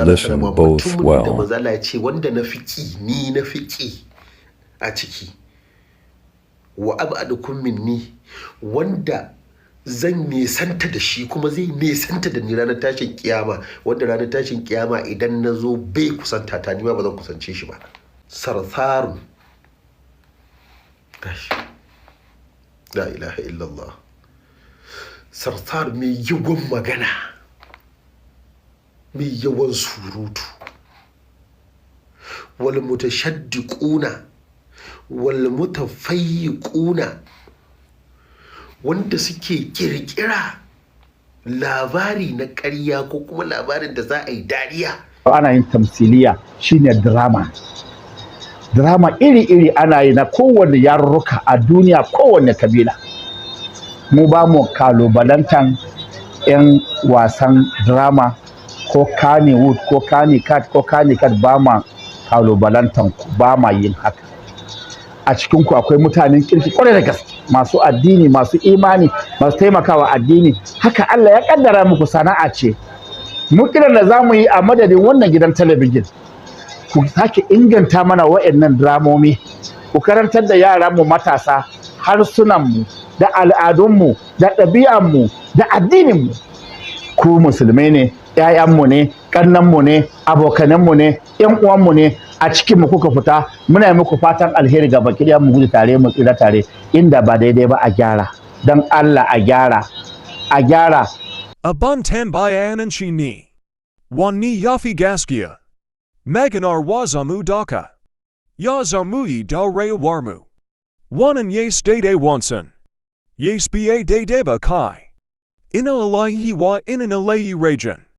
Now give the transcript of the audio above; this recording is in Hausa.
listen both da well. manzala ya ce wanda na fiƙi ni na fiƙi a ciki wa ab'adukum minni wanda zan nesanta da shi kuma zai nesanta da ni ranar tashin kiyama, wanda ranar tashin kiyama idan na zo bai kusanta ta nima ba zan kusance shi ba. Sarsarun la ilaha illallah. Sarsar mai yawan magana, mai yawan surutu, wal mutashaddiquna wal mutafayyiquna wanda suke kirkira labari na ƙarya ko kuma labarin da za a yi dariya. Ana yin tamsiliya shine drama iri-iri ana yi na kowane yarurruka a duniya, kowane kabila. Mu ba mu kalubalantan 'yan wasan drama ko Kannywood ko Kannycat ko Kannycat, ba ma kalubalantan ku, ba ma yin haka. A cikinku akwai mutanen kirki kwarai da gaske, masu addini, masu imani, masu taimakawa addini. Haka Allah ya kaddara muku, sana'a ce. Mu kiran da za mu yi a madadin wannan gidan talabijin, ku sake inganta mana wa'annan dramomi, ku karantar da yaranmu matasa harsunanmu da al'adunmu da ɗabi'anmu da addininmu. Ku musulmai ne, 'ya'yanmu ne, ƙannanmu ne, abokananmu ne, 'yan uwanmu ne, a cikinmu kuka fita. Muna muku fatan alheri ga baki ɗaya, mu gudu tare mu tsira tare. Inda ba daidai ba a gyara, don Allah a gyara. Abantan bayanan shi ne, wani yafi gaskiya, maganar wazamu daka, ya zamuyi da rayuwarmu, wannan yes daidai wansan, yes biye daidai ba kai, ina ilahi wa ina ilahi rajan.